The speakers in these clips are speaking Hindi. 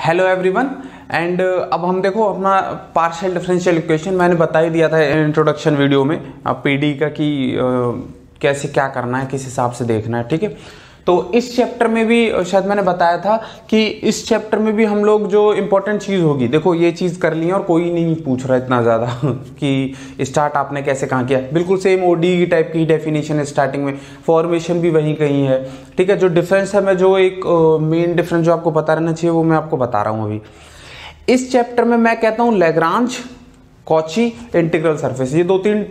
हेलो एवरीवन एंड अब हम देखो अपना पार्शियल डिफरेंशियल इक्वेशन मैंने बता ही दिया था इंट्रोडक्शन वीडियो में पीडी का कि कैसे क्या करना है, किस हिसाब से देखना है। ठीक है, तो इस चैप्टर में भी शायद मैंने बताया था कि इस चैप्टर में भी हम लोग जो इम्पोर्टेंट चीज़ होगी, देखो ये चीज़ कर ली है और कोई नहीं पूछ रहा इतना ज़्यादा कि स्टार्ट आपने कैसे कहाँ किया। बिल्कुल सेम ओडी टाइप की डेफिनेशन है, स्टार्टिंग में फॉर्मेशन भी वहीं कहीं है। ठीक है, जो डिफरेंस है मैं जो एक मेन डिफरेंस जो आपको पता रहना चाहिए वो मैं आपको बता रहा हूँ अभी। इस चैप्टर में मैं कहता हूँ लैग्रांज, कॉची, इंटीग्रल सरफेस, ये 2-3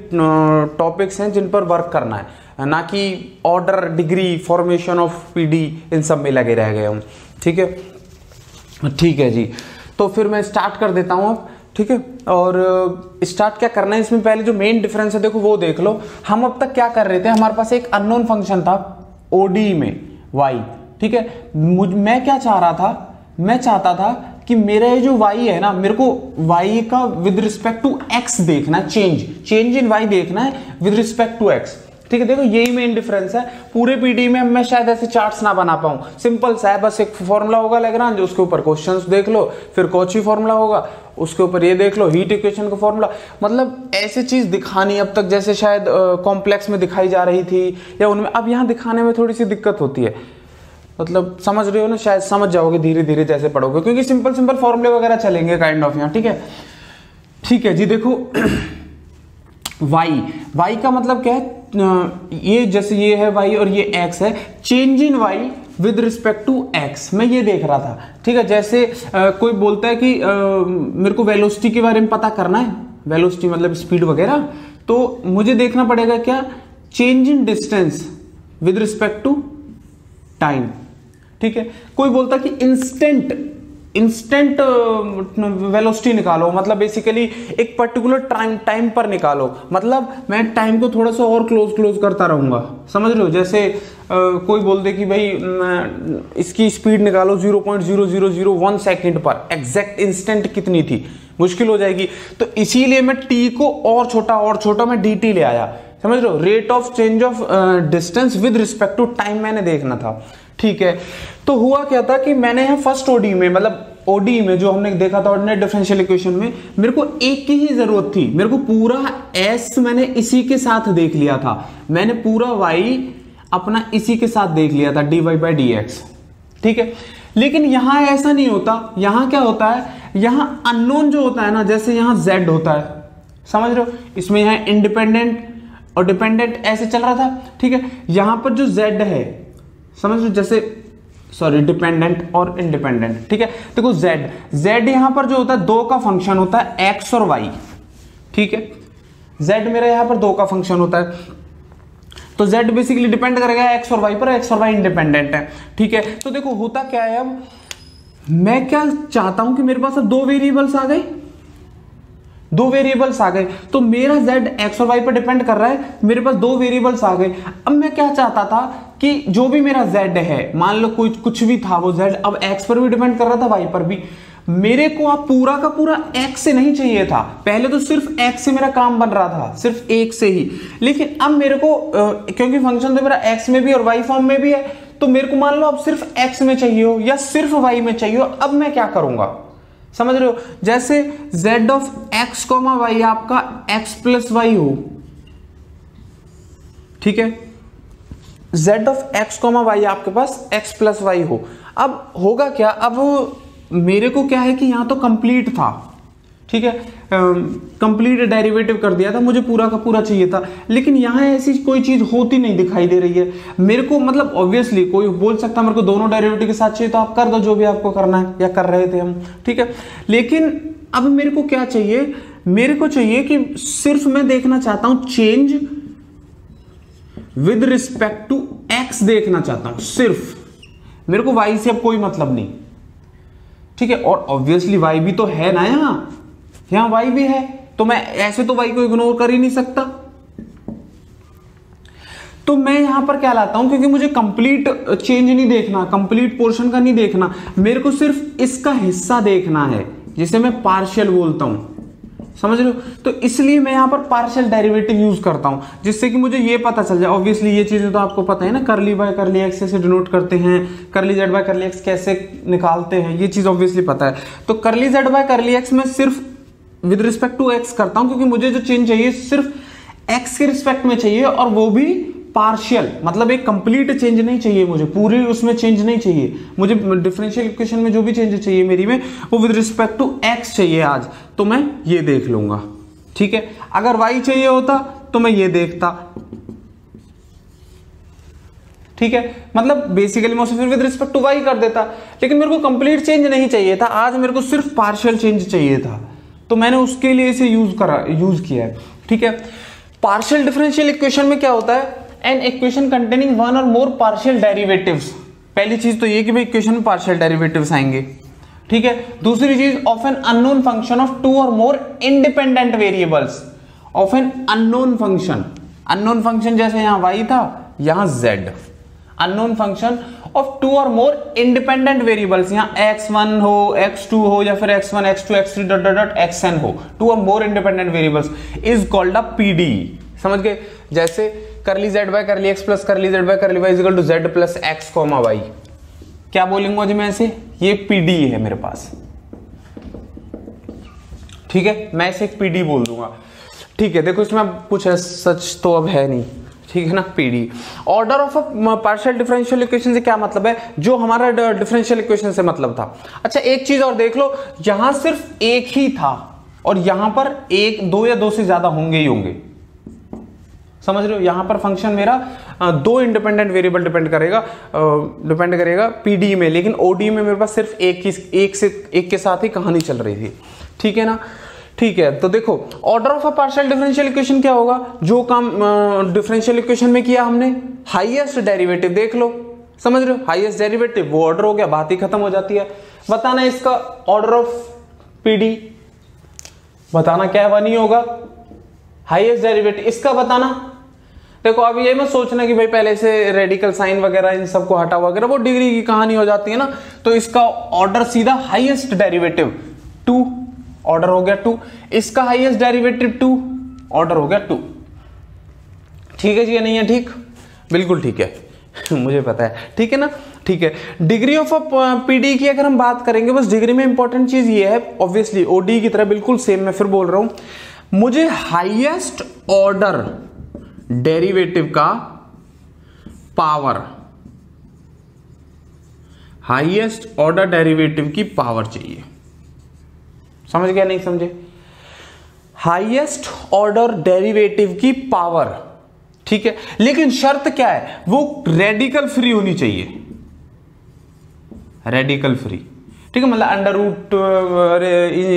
टॉपिक्स हैं जिन पर वर्क करना है, ना कि order, degree, formation of PD इन सब में लगे रह गए हम। ठीक है जी, तो फिर मैं स्टार्ट कर देता हूँ अब। ठीक है, और स्टार्ट क्या करना है इसमें, पहले जो मेन डिफरेंस है देखो वो देख लो। हम अब तक क्या कर रहे थे, हमारे पास एक अननोन फंक्शन था ओडी में y। ठीक है, मैं क्या चाह रहा था, मैं चाहता था कि मेरा ये जो y है ना, मेरे को y का विद रिस्पेक्ट टू x देखना है, चेंज इन y देखना है विद रिस्पेक्ट टू x। ठीक है, देखो यही मेन डिफरेंस है। पूरे पीडी में मैं शायद ऐसे चार्ट्स ना बना पाऊं, सिंपल सा है, बस एक फॉर्मूला होगा लैग्रांज, उसके ऊपर क्वेश्चंस देख लो, फिर कॉची फॉर्मूला होगा, उसके ऊपर ये देख लो हीट इक्वेशन का फॉर्मूला। मतलब ऐसी चीज दिखानी अब तक जैसे शायद कॉम्प्लेक्स में दिखाई जा रही थी या उनमें, अब यहाँ दिखाने में थोड़ी सी दिक्कत होती है। मतलब समझ रहे हो ना, शायद समझ जाओगे धीरे धीरे जैसे पढ़ोगे, क्योंकि सिंपल फॉर्मूले वगैरह चलेंगे काइंड ऑफ यहाँ। ठीक है जी, देखो y का मतलब क्या है, ये जैसे ये है y और ये x है, change in y with respect to x मैं ये देख रहा था। ठीक है, जैसे कोई बोलता है कि मेरे को वेलोसिटी के बारे में पता करना है, वेलोसिटी मतलब स्पीड वगैरह, तो मुझे देखना पड़ेगा क्या, change in distance with respect to time. ठीक है, कोई बोलता है कि इंस्टेंट वेलोसिटी निकालो, मतलब बेसिकली एक पर्टिकुलर टाइम पर निकालो, मतलब मैं टाइम को थोड़ा सा और क्लोज करता रहूंगा, समझ रहे हो। जैसे कोई बोल दे कि भाई इसकी स्पीड निकालो 0.0001 सेकंड पर, एग्जैक्ट इंस्टेंट कितनी थी, मुश्किल हो जाएगी। तो इसीलिए मैं टी को और छोटा मैं dt ले आया, समझ रहे हो। Rate of change of distance with respect to time मैंने देखना था। ठीक है, तो हुआ क्या था कि मैंने यहाँ फर्स्ट ओडी में, मतलब ओडी में जो हमने देखा था ऑर्डिनरी डिफरेंशियल इक्वेशन में, मेरे को एक की ही जरूरत थी, मेरे को पूरा s मैंने इसी के साथ देख लिया था, मैंने पूरा y अपना इसी के साथ देख लिया था, dy/dx। ठीक है, लेकिन यहां ऐसा नहीं होता, यहां क्या होता है, यहां अननोन जो होता है ना, जैसे यहां z होता है, समझ रहे हो, इसमें यहां इंडिपेंडेंट और डिपेंडेंट ऐसे चल रहा था। ठीक है, यहां पर जो z है, समझ लो, जैसे सॉरी डिपेंडेंट और इंडिपेंडेंट। ठीक है, देखो z यहां पर जो होता है 2 का फंक्शन होता है, x और y। ठीक है, z मेरा यहां पर 2 का फंक्शन होता है, तो z बेसिकली डिपेंड करेगा x और y पर, x और y इंडिपेंडेंट है। ठीक है, तो देखो होता क्या है, अब मैं क्या चाहता हूं कि मेरे पास अब 2 वेरिएबल्स आ गए, 2 वेरिएबल्स आ गए, तो मेरा z x और y पर डिपेंड कर रहा है, मेरे पास 2 वेरिएबल्स आ गए। अब मैं क्या चाहता था कि जो भी मेरा z है, मान लो कुछ भी था वो z, अब x पर भी डिपेंड कर रहा था, y पर भी, मेरे को अब पूरा का पूरा x से नहीं चाहिए था। पहले तो सिर्फ x से मेरा काम बन रहा था, सिर्फ एक से ही, लेकिन अब मेरे को क्योंकि फंक्शन तो मेरा x में भी और y फॉर्म में भी है, तो मेरे को मान लो अब सिर्फ x में चाहिए हो या सिर्फ y में चाहिए हो, अब मैं क्या करूंगा, समझ रहे हो। जैसे z ऑफ x, y आपका x प्लस वाई हो, ठीक है, z ऑफ x, y आपके पास x प्लस वाई हो। अब होगा क्या, अब मेरे को क्या है कि यहां तो कंप्लीट था, ठीक है, कंप्लीट डेरिवेटिव कर दिया था, मुझे पूरा का पूरा चाहिए था, लेकिन यहां ऐसी कोई चीज होती नहीं दिखाई दे रही है मेरे को। मतलब ऑब्वियसली कोई बोल सकता है मेरे को दोनों डेरिवेटिव के साथ चाहिए, तो आप कर दो जो भी आपको करना है, या कर रहे थे हम। ठीक है, लेकिन अब मेरे को क्या चाहिए, मेरे को चाहिए कि सिर्फ मैं देखना चाहता हूं change with respect to x देखना चाहता हूं, सिर्फ, मेरे को y से अब कोई मतलब नहीं। ठीक है, और ऑब्वियसली y भी तो है ना, यहां y भी है, तो मैं ऐसे तो y को इग्नोर कर ही नहीं सकता। तो मैं यहां पर क्या लाता हूं, क्योंकि मुझे कंप्लीट चेंज नहीं देखना, कंप्लीट पोर्शन का नहीं देखना, मेरे को सिर्फ इसका हिस्सा देखना है, जिसे मैं पार्शियल बोलता हूं। समझ रहे हो? तो इसलिए मैं यहाँ पर पार्शियल डेरिवेटिव यूज करता हूँ, जिससे कि मुझे ये पता चल जाए। ऑब्वियसली ये चीजें तो आपको पता है ना, करली बाय करली एक्स कैसे डिनोट करते हैं, करली जेड बाय करली एक्स कैसे निकालते हैं, ये चीज ऑब्वियसली पता है। तो करली जेड बाय करली एक्स में सिर्फ विद रिस्पेक्ट टू एक्स करता हूं, क्योंकि मुझे जो चेंज चाहिए सिर्फ एक्स के रिस्पेक्ट में चाहिए, और वो भी पार्शियल, मतलब एक कंप्लीट चेंज नहीं चाहिए मुझे, पूरी उसमें चेंज नहीं चाहिए मुझे। डिफरेंशियल इक्वेशन में जो भी चेंज चाहिए मेरी में, वो विद रिस्पेक्ट टू एक्स चाहिए आज, तो मैं ये देख लूंगा, ठीक है। अगर वाई चाहिए होता तो मैं ये देखता, ठीक है। मतलब बेसिकली मैं उसे फिर विद रिस्पेक्ट टू वाई कर देता, लेकिन मेरे को कंप्लीट चेंज नहीं चाहिए था, आज मेरे को सिर्फ पार्शियल चेंज चाहिए था, तो मैंने उसके लिए इसे यूज किया है, ठीक है। पार्शियल डिफरेंशियल इक्वेशन में क्या होता है, एन इक्वेशन कंटेनिंग वन और मोर पार्शियल डेरिवेटिव्स। पहली चीज तो ये कि भाई इक्वेशन में पार्शियल डेरिवेटिव्स आएंगे, ठीक है। दूसरी चीज, of an unknown function of two or more independent variables, of an unknown function, unknown function जैसे यहां y था, यहां z, unknown function of two or more independent variables, यहां x1 हो, x2 हो, या फिर x1 x2 x3 dot dot dot xn हो, two or more independent variables is called a P. समझ गए? जैसे curly z by curly x plus curly z by curly y equal to z plus x comma y, क्या बोलूंगा जी मैं ऐसे, ये पीडी है मेरे पास, ठीक है। मैं इसे एक पीडी बोल दूंगा, ठीक है। देखो इसमें कुछ है सच तो अब है नहीं, ठीक है ना। PD order of a partial differential equation से क्या मतलब है, जो हमारा डिफरेंशियल इक्वेशन से मतलब था। अच्छा एक चीज और देख लो, यहां सिर्फ एक ही था और यहां पर एक, दो या दो से ज्यादा होंगे ही होंगे, समझ रहे हो? यहां पर फंक्शन मेरा दो इंडिपेंडेंट वेरिएबल डिपेंड करेगा पीडी में, लेकिन ओडी में मेरे पास सिर्फ एक के साथ ही कहानी चल रही थी, ठीक है ना। ठीक है, तो देखो order of a partial differential equation क्या होगा, जो काम डिफरेंशियल इक्वेशन में किया हमने, हाईएस्ट डेरिवेटिव देख लो, समझ रहे हो? हाईएस्ट डेरिवेटिव वो ऑर्डर हो गया, बात ही खत्म हो जाती है। बताना इसका ऑर्डर ऑफ पीडी, बताना क्या है, वन ही होगा हाईएस्ट डेरिवेटिव, इसका बताना। देखो अब ये मत सोचना कि भाई पहले से रेडिकल साइन वगैरह इन सबको हटा वगैरह, वो डिग्री की कहानी हो जाती है ना। तो इसका ऑर्डर सीधा हाईएस्ट डेरिवेटिव 2, ऑर्डर हो गया 2, इसका हाईएस्ट डेरिवेटिव 2, ऑर्डर हो गया 2। ठीक है जी या नहीं है? ठीक, बिल्कुल ठीक है मुझे पता है, ठीक है ना। ठीक है, डिग्री ऑफ पीडी की अगर हम बात करेंगे, बस डिग्री में इंपॉर्टेंट चीज ये है, ऑब्वियसली ओडी की तरह बिल्कुल सेम, मैं फिर बोल रहा हूं, मुझे हाईएस्ट ऑर्डर डेरिवेटिव का पावर, हाईएस्ट ऑर्डर डेरिवेटिव की पावर चाहिए। समझ गया नहीं समझे? हाईएस्ट ऑर्डर डेरिवेटिव की पावर, ठीक है। लेकिन शर्त क्या है, वो रेडिकल फ्री होनी चाहिए, रेडिकल फ्री, ठीक है। मतलब अंडर रूट,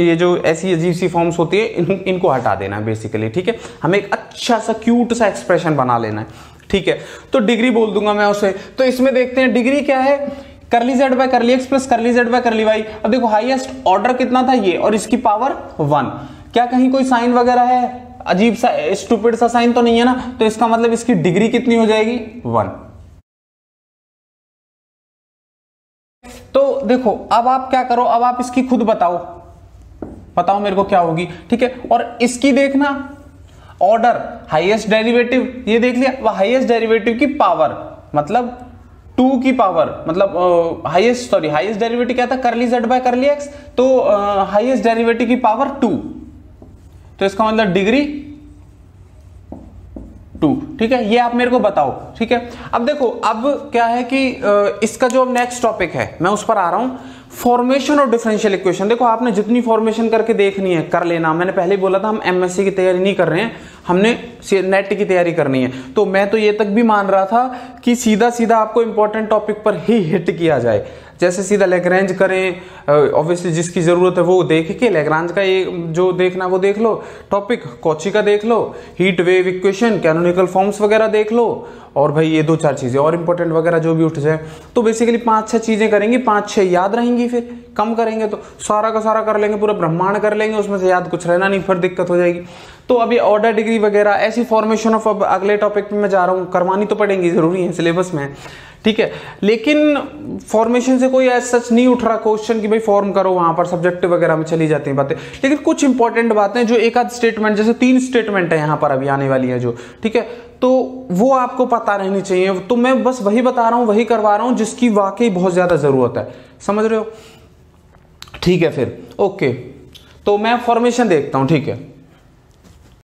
ये जो ऐसी अजीब सी फॉर्म्स होती है इनको हटा देना है बेसिकली, ठीक है। हमें एक अच्छा सा क्यूट सा एक्सप्रेशन बना लेना है, ठीक है। तो डिग्री बोल दूंगा मैं उसे। तो इसमें देखते हैं डिग्री क्या है, curly z by curly x plus curly z by curly y. अब देखो हाईएस्ट ऑर्डर कितना था ये, और इसकी पावर 1। क्या कहीं कोई साइन वगैरह है, अजीब सा स्टूपिड सा साइन तो नहीं है ना, तो इसका मतलब इसकी डिग्री कितनी हो जाएगी, 1। तो देखो अब आप क्या करो, अब आप इसकी खुद बताओ मेरे को क्या होगी, ठीक है। और इसकी देखना ऑर्डर, हाईएस्ट डेरिवेटिव ये देख लिया, हाईएस्ट डेरिवेटिव की पावर मतलब 2 की पावर, मतलब हाईएस्ट डेरिवेटिव क्या था, करली जेड बाय करली एक्स, तो हाईएस्ट डेरिवेटिव की पावर 2, तो इसका मतलब डिग्री 2, ठीक है। ये आप मेरे को बताओ, ठीक है। अब देखो अब क्या है कि इसका जो नेक्स्ट टॉपिक है मैं उस पर आ रहा हूं, फॉर्मेशन ऑफ डिफरेंशियल इक्वेशन। देखो आपने जितनी फॉर्मेशन करके देखनी है कर लेना, मैंने पहले ही बोला था हम एमएससी की तैयारी नहीं कर रहे हैं, हमने नेट की तैयारी करनी है। तो मैं तो ये तक भी मान रहा था कि सीधा सीधा आपको इंपॉर्टेंट टॉपिक पर ही हिट किया जाए, जैसे सीधा लैग्रेंज करें, ऑब्वियसली जिसकी जरूरत है वो देख के लैग्रेंज का ये जो देखना वो देख लो, टॉपिक कॉची का देख लो, heat wave equation, canonical forms वगैरह देख लो, और भाई ये 2-4 चीजें और इंपॉर्टेंट वगैरह जो भी उठ जाए। तो बेसिकली 5-6 चीजें करेंगी, 5-6 याद रहेंगी फिर, कम करेंगे तो सारा का सारा कर लेंगे, पूरा ब्रह्मांड कर लेंगे, उसमें से याद कुछ रहना नहीं, फिर दिक्कत हो जाएगी। तो अभी ऑर्डर डिग्री वगैरह ऐसी फॉर्मेशन ऑफ, अब अगले टॉपिक पे मैं जा रहा हूँ, करवानी तो पड़ेंगी, जरूरी है, सिलेबस में है, ठीक है। लेकिन फॉर्मेशन से कोई ऐसा सच नहीं उठ रहा क्वेश्चन कि भाई फॉर्म करो, वहां पर सब्जेक्ट वगैरह में चली जाती हैं बातें। लेकिन कुछ इंपॉर्टेंट बातें जो एक आध स्टेटमेंट, जैसे 3 स्टेटमेंट है यहाँ पर अभी आने वाली है जो, ठीक है, तो वो आपको पता रहनी चाहिए। तो मैं बस वही बता रहा हूँ, वही करवा रहा हूँ जिसकी वाकई बहुत ज्यादा जरूरत है, समझ रहे हो, ठीक है। फिर ओके, तो मैं फॉर्मेशन देखता हूँ, ठीक है।